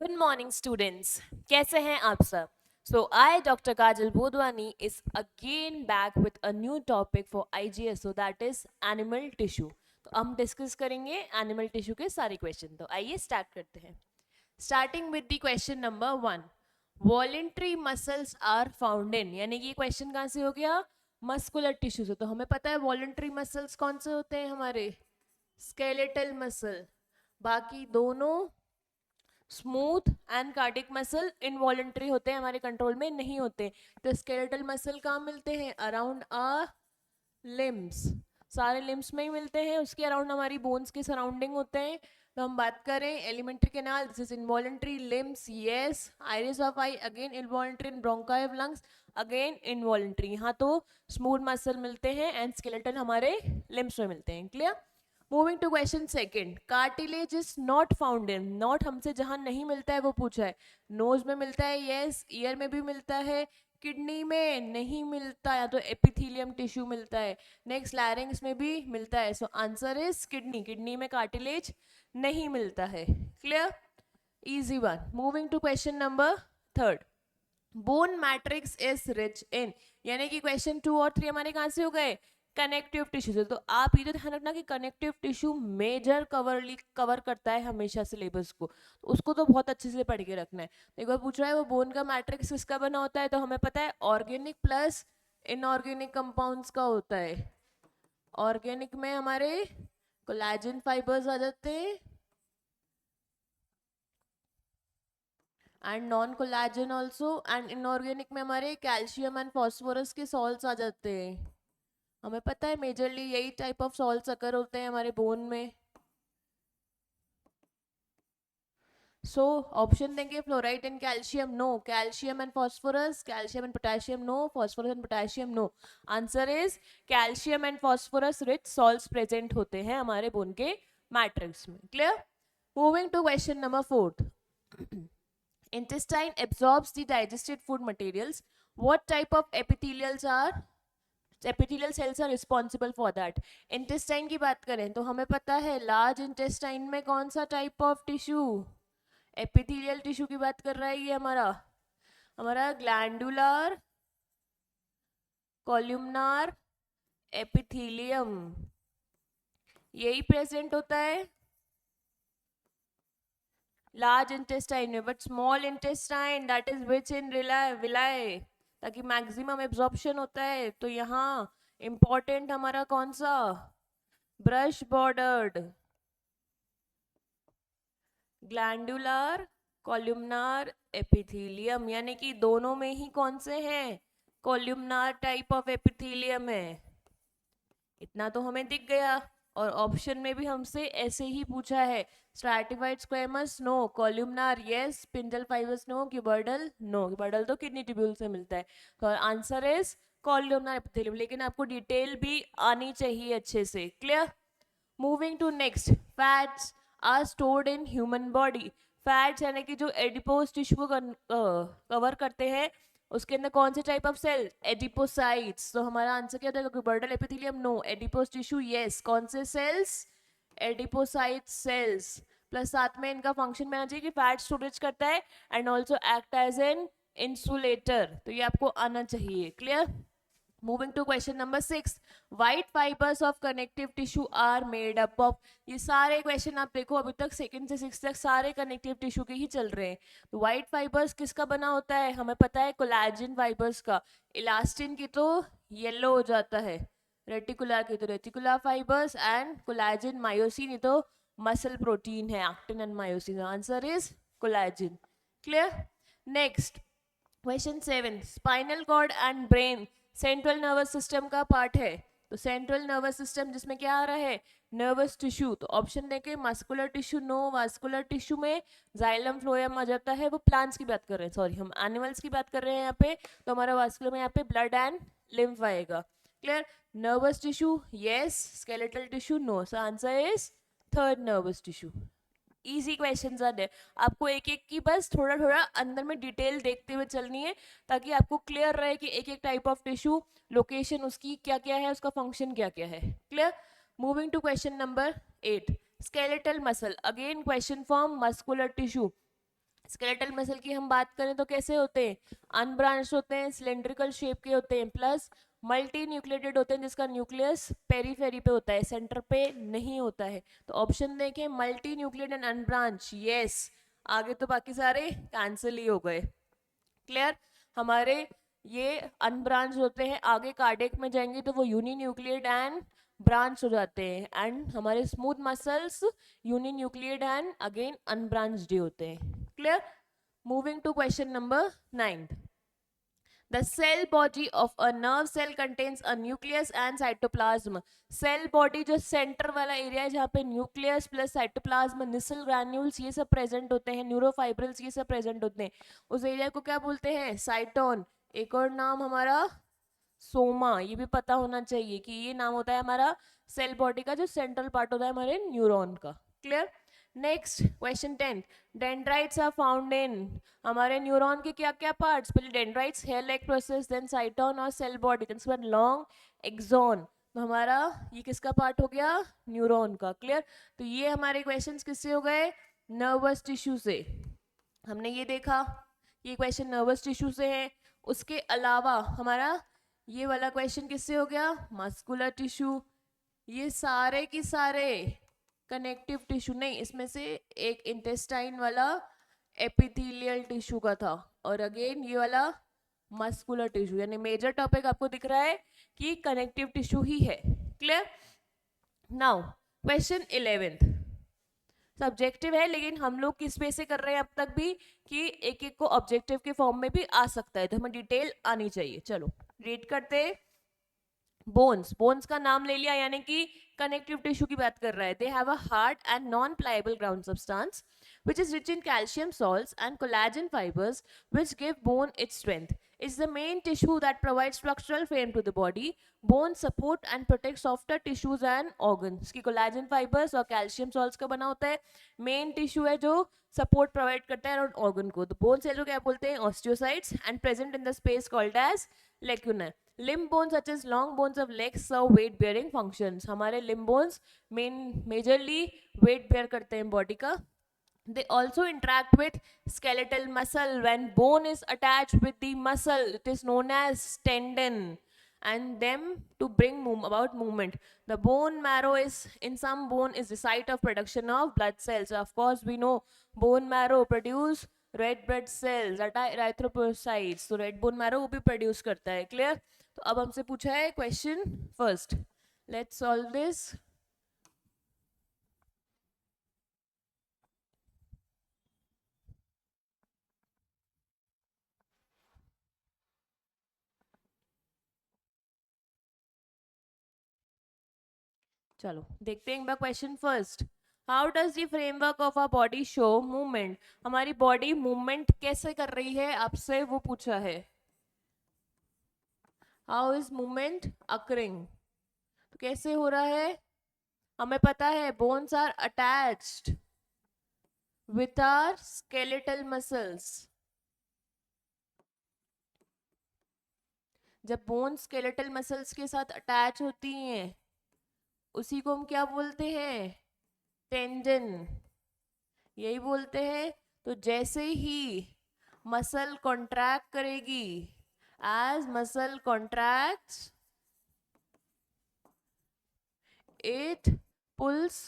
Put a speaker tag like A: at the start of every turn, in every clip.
A: Good morning students, कैसे हैं आप सब? So I doctor Kajal Bodhwani is again back with a new topic for IGSO, that is animal tissue. तो हम discuss करेंगे एनिमल टिश्यू के सारे क्वेश्चन। तो आइए स्टार्ट करते हैं। Starting with the question number 1, voluntary muscles are found in, यानी कि क्वेश्चन कहाँ से हो गया? मस्कुलर टिश्यू से। तो हमें पता है वॉलेंट्री मसल्स कौन से होते हैं हमारे? Skeletal muscle. बाकी दोनों smooth and cardiac muscle involuntary होते हैं, हमारे कंट्रोल में नहीं होते। तो स्केलेटल मसल कहाँ मिलते हैं? अराउंड आ लिम्स, सारे लिम्स में ही मिलते हैं, उसके अराउंड हमारी बोन्स के सराउंडिंग होते हैं। तो हम बात करें alimentary canal, this is involuntary. Limbs yes, iris of I again involuntary, in bronchi of lungs again involuntary. यहाँ तो स्मूथ मसल मिलते हैं एंड स्केलेटल हमारे लिम्स में मिलते हैं। Clear? Moving to question second, cartilage is not found in. Not हमसे जहां नहीं मिलता है वो पूछा है। नोज में मिलता है यस, ईयर में भी मिलता है, किडनी में नहीं मिलता, या तो एपिथेलियम टिश्यू मिलता है। नेक्स्ट लैरिंग्स में भी मिलता है। So answer is kidney. Kidney में कार्टिलेज नहीं मिलता है। Clear? Easy one. Moving to question number third, bone matrix is rich in, यानी कि क्वेश्चन 2 और 3 हमारे कहां से हो गए? कनेक्टिव टिश्यू से। तो आप ये तो ध्यान रखना कि कनेक्टिव टिश्यू मेजर कवर करता है हमेशा सिलेबस को, तो उसको तो बहुत अच्छे से पढ़ के रखना है। एक बार पूछ रहा है वो बोन का मैट्रिक्स किसका बना होता है, तो हमें पता है ऑर्गेनिक प्लस इनऑर्गेनिक कंपाउंड्स का होता है। ऑर्गेनिक में हमारे कोलेजन फाइबर्स आ जाते हैं and non collagen also, and inorganic में हमारे कैल्शियम एंड फॉस्फोरस के सॉल्ट्स आ जाते हैं। हमें पता है मेजरली यही टाइप ऑफ सॉल्ट्स अकर होते हैं हमारे बोन में। सो ऑप्शन देंगे fluoride and calcium no, calcium and phosphorus, calcium and potassium no, phosphorus and potassium no. Answer is calcium and phosphorus rich salts present होते हैं हमारे बोन के मैट्रिक्स में। Clear? Moving to question number 4, intestine absorbs the digested food materials. What type of epithelial cells are responsible for that? intestine की बात करें तो हमें पता है लार्ज इंटेस्टाइन में कौन सा type of tissue? Epithelial tissue की बात कर रहा है ये हमारा। हमारा ग्लैंडुलर कॉल्यूमनार एपिथेलियम यही प्रेजेंट होता है लार्ज इंटेस्टाइन में, but small intestine that is which in villi, ताकि मैक्सिमम एब्जॉर्प्शन होता है। तो यहाँ इंपॉर्टेंट हमारा कौन सा? Brush bordered glandular columnar epithelium, यानी कि दोनों में ही कौन से हैं? कॉल्यूमनार टाइप ऑफ एपिथेलियम है। इतना तो हमें दिख गया। और ऑप्शन में भी हमसे ऐसे ही पूछा है, stratified squamous no, columnar yes, spindle fibres no, cuboidal no. Cuboidal तो किडनी ट्यूब्यूल से मिलता है। तो आंसर इज कॉल्यूमनार एपिथेलियम, लेकिन आपको डिटेल भी आनी चाहिए अच्छे से। Clear? Moving to next, fats are stored in human body. Fats यानी कि जो एडिपोज टिश्यू को कवर करते हैं, उसके अंदर कौन से टाइप ऑफ सेल? एडिपोसाइट्स। तो हमारा आंसर क्या होगा? Cuboidal epithelium no, adipose tissue yes. कौन से सेल्स? Adipocyte sales. प्लस साथ में इनका फंक्शन में आना चाहिए कि फैट स्टोरेज करता है and also act as an insulator. तो ये आपको आना चाहिए। Clear? Moving to question number 6, white fibres of connective tissue are made up of. ये सारे क्वेश्चन आप देखो अभी तक सेकंड से 6 तक सारे कनेक्टिव टिश्यू के ही चल रहे हैं। तो व्हाइट फाइबर्स किसका बना होता है? हमें पता है कोलेजन फाइबर्स का। इलास्टिन की तो येलो हो जाता है, रेटिकुलर की तो reticular fibres, and collagen myosin ये तो मसल प्रोटीन है, actin and myosin. Answer is collagen. Clear? Next question 7, spinal cord and brain central nervous system का पार्ट है। तो सेंट्रल नर्वस सिस्टम जिसमें क्या आ रहा है? Nervous tissue. तो ऑप्शन देके muscular tissue no, vascular tissue में जाइलम फ्लोएम आ जाता है। वो प्लांट्स की बात कर रहे हैं, सॉरी हम एनिमल्स की बात कर रहे हैं यहाँ पे। तो हमारा वास्कुलर में यहाँ पे ब्लड एंड लिम्फ आएगा। Clear? Nervous tissue yes, skeletal tissue no. So answer is third nervous tissue. Easy questions are there, आपको एक एक की बस थोड़ा थोड़ा अंदर में डिटेल देखते हुए चलनी है, ताकि आपको क्लियर रहे कि एक एक टाइप ऑफ टिश्यू लोकेशन उसकी क्या क्या है, उसका फंक्शन क्या क्या है। Clear? Moving to question number 8, skeletal muscle again question from muscular tissue. Skeletal muscle की हम बात करें तो कैसे होते हैं, अनब्रांच होते हैं, सिलेंड्रिकल शेप के होते हैं, प्लस मल्टी न्यूक्लिएटेड होते हैं जिसका न्यूक्लियस पेरीफेरी पे होता है, सेंटर पे नहीं होता है। तो ऑप्शन देखें multi nucleated and unbranch, yes. आगे तो बाकी सारे कैंसिल ही हो गए। क्लियर। हमारे ये अनब्रांच होते हैं, आगे कार्डियक में जाएंगे तो वो यूनिन्यूक्लिएट एंड ब्रांच हो जाते हैं, एंड हमारे smooth muscles uninucleate and again unbranched होते हैं। Clear. Moving to question number 9। The cell body of a nerve cell contains a nucleus and cytoplasm. Cell body जो सेंटर वाला एरिया है जहाँ पे nucleus plus cytoplasm, Nisal granules ये सब present होते हैं, न्यूरोफाइब्रिल्स ये सब प्रेजेंट होते हैं, उस एरिया को क्या बोलते हैं, साइटोन। एक और नाम हमारा सोमा, ये भी पता होना चाहिए कि ये नाम होता है हमारा सेल बॉडी का जो सेंट्रल पार्ट होता है हमारे न्यूरॉन का। Clear. Next question 10। Dendrites are found in, हमारे न्यूरॉन के क्या क्या पार्ट्स, पहले dendrites hair like process, then cyton और सेल बॉडी, देन उसके बाद लॉन्ग एक्सॉन। तो हमारा ये किसका पार्ट हो गया, न्यूरॉन का। क्लियर। तो ये हमारे क्वेश्चंस किससे हो गए, नर्वस टिश्यू से। हमने ये देखा ये क्वेश्चन नर्वस टिश्यू से है। उसके अलावा हमारा ये वाला क्वेश्चन किससे हो गया, मस्कुलर टिश्यू। ये सारे की सारे कनेक्टिव टिश्यू नहीं, इसमें से एक इंटेस्टाइन वाला एपिथेलियल टिश्यू का था, और अगेन ये वाला मस्कुलर टिश्यू, यानी मेजर टॉपिक आपको दिख रहा है कि कनेक्टिव टिश्यू ही है। क्लियर। नाउ क्वेश्चन 11 सब्जेक्टिव है, लेकिन हम लोग किस पे से कर रहे हैं अब तक भी कि एक एक को ऑब्जेक्टिव के फॉर्म में भी आ सकता है, तो हमें डिटेल आनी चाहिए। चलो रीड करते। बोन्स, बोन्स का नाम ले लिया, यानी कि कनेक्टिव टिश्यू की बात कर रहा है। They have a hard and non pliable ground substance which is rich in calcium salts and collagen fibers which give bone its strength. It's the main tissue that provides structural frame to the body. Bones support and protect softer tissues and organs. की collagen fibers और calcium salts का बना होता है, main tissue है जो support provide करता है organ को। तो bones है जो क्या बोलते हैं, osteocytes, and present in the space called as lacuna. Limb bones such as long bones of legs serve weight bearing functions. हमारे limb bones majorly weight bear करते हैं body का। They also interact with skeletal muscle. When bone is attached with the muscle, it is known as tendon, and them to bring about movement. The bone marrow is, in some bone is the site of production of blood cells. Of course we know bone marrow produce red blood cells, erythropoiesis, तो red bone marrow वो भी produce करता है। Clear। तो अब हमसे पूछा है question first, let's solve this। चलो देखते हैं एक बार question first. How does the framework of our body show movement, हमारी बॉडी मूवमेंट कैसे कर रही है आपसे वो पूछा है। हाउ इज मूवमेंट अकरिंग, तो कैसे हो रहा है, हमें पता है bones are attached with are skeletal muscles. जब बोन स्केलेटल मसल्स के साथ अटैच होती हैं उसी को हम क्या बोलते हैं, टेंडन, यही बोलते हैं। तो जैसे ही मसल कॉन्ट्रैक्ट करेगी, as muscle contracts it pulls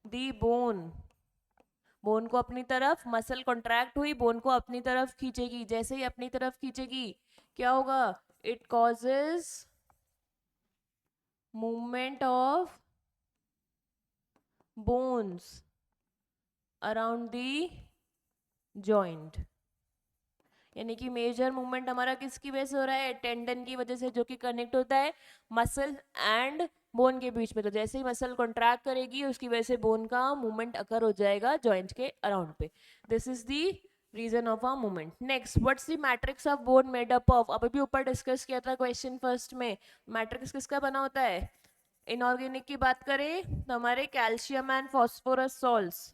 A: the bone, bone को अपनी तरफ, मसल कॉन्ट्रैक्ट हुई बोन को अपनी तरफ खींचेगी, जैसे ही अपनी तरफ खींचेगी क्या होगा, it causes movement of bones around the joint. यानी कि मेजर मूवमेंट हमारा किसकी वजह से हो रहा है, टेंडन की वजह से, जो कि कनेक्ट होता है मसल एंड बोन के बीच में। तो जैसे ही मसल कॉन्ट्रैक्ट करेगी उसकी वजह से बोन का मूवमेंट अकर हो जाएगा जॉइंट के अराउंड पे। This is the reason of a movement. Next, what's the matrix of bone made up of, अभी ऊपर डिस्कस किया था क्वेश्चन फर्स्ट में, मैट्रिक्स किसका बना होता है। इनऑर्गेनिक की बात करें तो हमारे कैल्शियम एंड फॉस्फोरस सॉल्ट्स,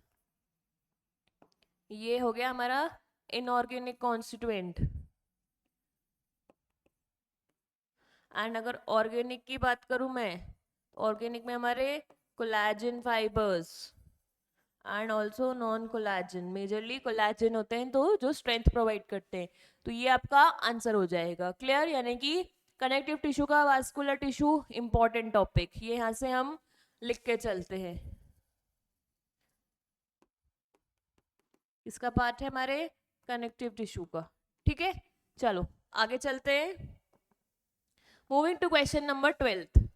A: ये हो गया हमारा इनऑर्गेनिक कॉन्स्टिट्यूएंट। एंड अगर ऑर्गेनिक की बात करूं मैं, ऑर्गेनिक में हमारे collagen fibres, and also non collagen, majorly collagen होते हैं तो जो स्ट्रेंथ प्रोवाइड करते हैं। तो ये आपका आंसर हो जाएगा। क्लियर? यानी कि कनेक्टिव टिश्यू का वास्कुलर टिश्यू इंपॉर्टेंट टॉपिक, ये यहाँ से हम लिख के चलते हैं। इसका पार्ट है हमारे कनेक्टिव टिश्यू का। ठीक है, चलो आगे चलते हैं। Moving to question number 12।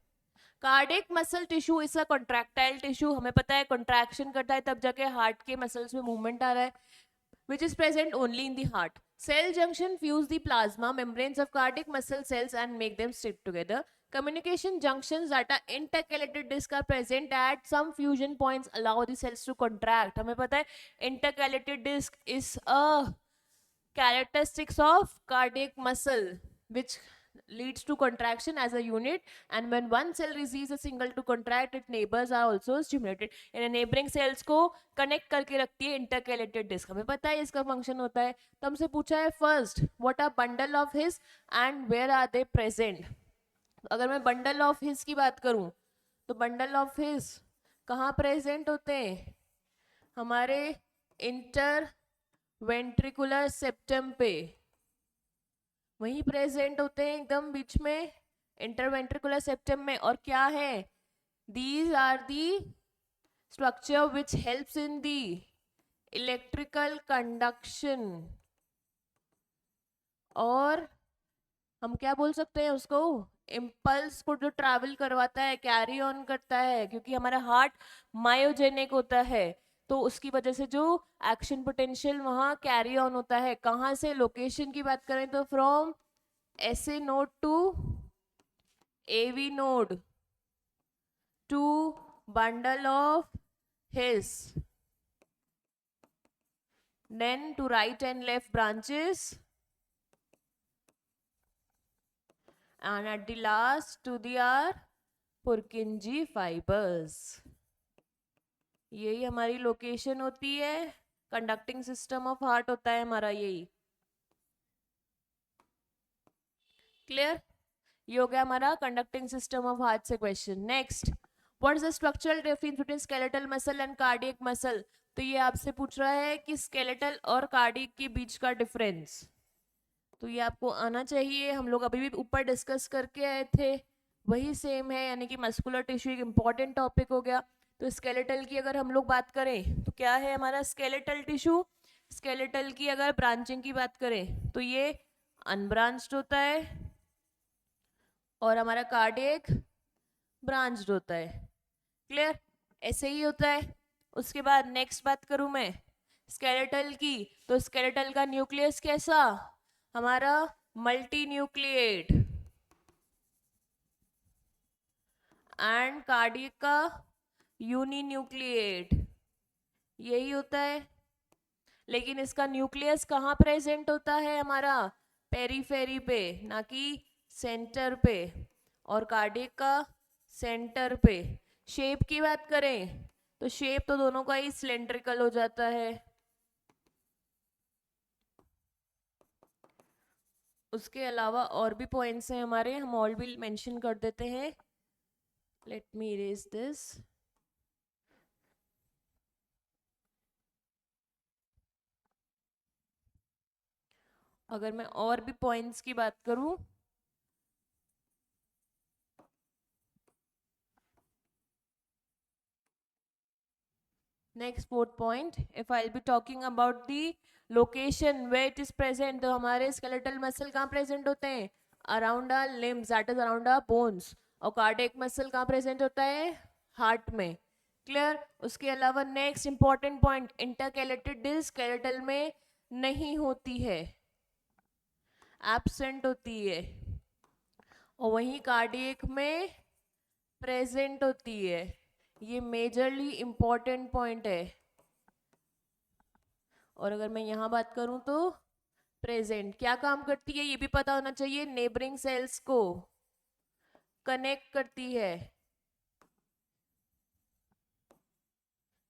A: Cardiac muscle tissue is a contractile tissue. हमें पता है कॉन्ट्रैक्शन करता है तब जाके हार्ट के मसल्स में मूवमेंट आ रहा है, which is present only in the heart. Cell junction fuse the plasma membranes of cardiac muscle cells and make them stick together. Communication junctions that are intercalated disc are present at some fusion points allow the cells to contract. हमें पता है intercalated disc is a characteristics of cardiac muscle which leads to contraction as a unit, and when one cell receives a signal to contract its neighbors are also stimulated. In neighboring cells को connect करके रखती है intercalated disc। हमें पता है इसका function होता है। तो हमसे पूछा है first what are bundle of his and where are they present। अगर मैं bundle of his की बात करूं तो bundle of his कहाँ present होते हैं? हमारे इंटर वेंट्रिकुलर सेप्टम पे वहीं प्रेजेंट होते हैं, एकदम बीच में इंटरवेंट्रिकुलर सेप्टम में। और क्या है? These are the structure which helps in the electrical conduction, और हम क्या बोल सकते हैं उसको? इम्पल्स को जो ट्रैवल करवाता है, कैरी ऑन करता है, क्योंकि हमारा हार्ट मायोजेनिक होता है तो उसकी वजह से जो एक्शन पोटेंशियल वहां कैरी ऑन होता है। कहाँ से? लोकेशन की बात करें तो from SA node to AV node to bundle of His, then to right and left branches, and at the last to the are Purkinje fibers। यही हमारी लोकेशन होती है, कंडक्टिंग सिस्टम ऑफ हार्ट होता है हमारा यही। क्लियर? ये हो गया हमारा कंडक्टिंग सिस्टम ऑफ हार्ट से question. Next, what is the structural difference between skeletal muscle and cardiac muscle. तो ये आपसे पूछ रहा है कि स्केलेटल और कार्डियक के बीच का डिफरेंस, तो ये आपको आना चाहिए। हम लोग अभी भी ऊपर डिस्कस करके आए थे, वही सेम है, यानी कि मस्कुलर टिश्यू एक इंपॉर्टेंट टॉपिक हो गया। तो स्केलेटल की अगर हम लोग बात करें तो क्या है हमारा स्केलेटल टिश्यू? स्केलेटल की अगर ब्रांचिंग की बात करें तो ये अनब्रांच्ड होता है, और हमारा कार्डियक ब्रांच्ड होता है। क्लियर? ऐसे ही होता है। उसके बाद नेक्स्ट बात करूं मैं स्केलेटल की, तो स्केलेटल का न्यूक्लियस कैसा? हमारा मल्टी न्यूक्लिएट, एंड कार्डियक का यूनिन्यूक्लिएट, यही होता है। लेकिन इसका न्यूक्लियस कहाँ प्रेजेंट होता है? हमारा पेरीफेरी पे, ना कि सेंटर पे, और कार्डियक का सेंटर पे। शेप की बात करें तो शेप तो दोनों का ही सिलेंड्रिकल हो जाता है। उसके अलावा और भी पॉइंट्स हैं हमारे, हम ऑल भी मेंशन कर देते हैं। Let me erase this. अगर मैं और भी पॉइंट्स की बात करूं next fourth point, if I be talking about the location where it is present, तो हमारे स्केलेटल मसल कहाँ प्रेजेंट होते हैं? Around our limbs, that is around our bones. और कार्डियक मसल कहाँ प्रेजेंट होता है? हार्ट में। क्लियर? उसके अलावा next important point, intercalated disc skeletal में नहीं होती है, एब्सेंट होती है, और वहीं कार्डियक में प्रेजेंट होती है। ये मेजरली इंपॉर्टेंट पॉइंट है। और अगर मैं यहाँ बात करूं तो प्रेजेंट क्या काम करती है ये भी पता होना चाहिए। नेबरिंग सेल्स को कनेक्ट करती है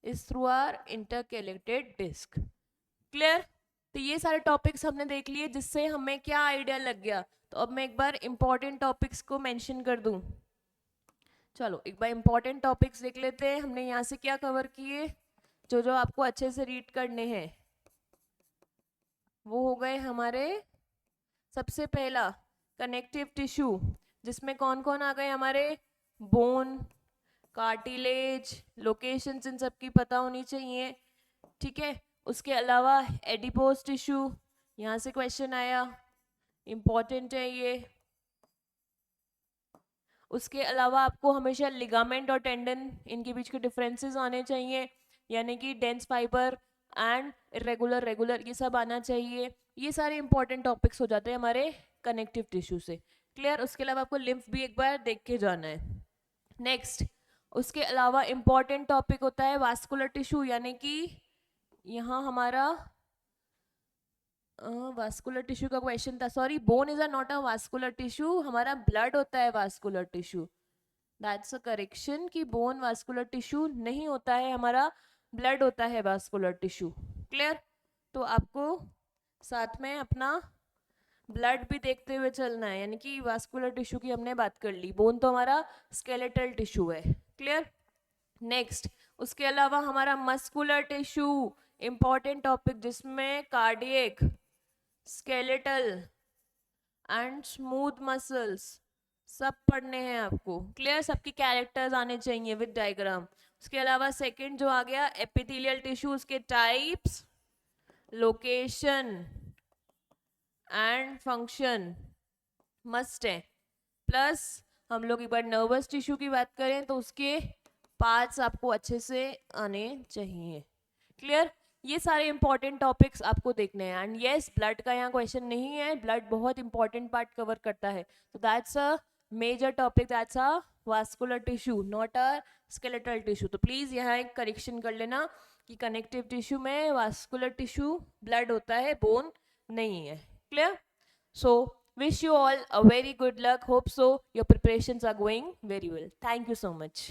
A: इस through our intercalated disc. Clear? तो ये सारे टॉपिक्स हमने देख लिए जिससे हमें क्या आइडिया लग गया। तो अब मैं एक बार इंपॉर्टेंट टॉपिक्स को मेंशन कर दूं। चलो एक बार इंपॉर्टेंट टॉपिक्स देख लेते हैं। हमने यहाँ से क्या कवर किए? जो जो आपको अच्छे से रीड करने हैं वो हो गए हमारे। सबसे पहला कनेक्टिव टिश्यू, जिसमें कौन कौन आ गए हमारे, बोन, कार्टिलेज, लोकेशंस इन सब की पता होनी चाहिए, ठीक है। उसके अलावा एडिपोज टिश्यू, यहाँ से क्वेश्चन आया, इंपॉर्टेंट है ये। उसके अलावा आपको हमेशा लिगामेंट और टेंडन, इनके बीच के डिफरेंसेस आने चाहिए, यानी कि dense fibre and irregular, regular, ये सब आना चाहिए। ये सारे इंपॉर्टेंट टॉपिक्स हो जाते हैं हमारे कनेक्टिव टिश्यू से। क्लियर। उसके अलावा आपको लिम्फ भी एक बार देख के जाना है। नेक्स्ट, उसके अलावा इंपॉर्टेंट टॉपिक होता है वास्कुलर टिश्यू, यानी कि यहाँ हमारा वास्कुलर टिश्यू का क्वेश्चन था, sorry, bone is not a vascular tissue, हमारा ब्लड होता है vascular tissue. That's a correction कि बोन वास्कुलर टिश्यू नहीं होता है, हमारा ब्लड होता है वास्कुलर टिश्यू। क्लियर। तो आपको साथ में अपना ब्लड भी देखते हुए चलना है, यानी कि वास्कुलर टिश्यू की हमने बात कर ली, बोन तो हमारा स्केलेटल टिश्यू है। क्लियर। नेक्स्ट, उसके अलावा हमारा मस्कुलर टिश्यू, इंपॉर्टेंट टॉपिक, जिसमें cardiac, skeletal and smooth muscles सब पढ़ने हैं आपको। क्लियर। सबकी कैरेक्टर्स आने चाहिए विद डायग्राम। उसके अलावा सेकंड जो आ गया एपिथेलियल टिश्यू, उसके types, location and function must है। प्लस हम लोग एक बार नर्वस टिश्यू की बात करें तो उसके पार्ट्स आपको अच्छे से आने चाहिए। क्लियर। ये सारे इंपॉर्टेंट टॉपिक्स आपको देखने हैं। एंड यस, ब्लड का यहाँ क्वेश्चन नहीं है, ब्लड बहुत इंपॉर्टेंट पार्ट कवर करता है, तो that's a major topic, that's a vascular tissue, not a skeletal tissue. तो प्लीज यहाँ एक करेक्शन कर लेना कि कनेक्टिव टिश्यू में वास्कुलर टिश्यू ब्लड होता है, बोन नहीं है। Clear. So wish you all a very good luck. Hope so your preparations are going very well. Thank you so much.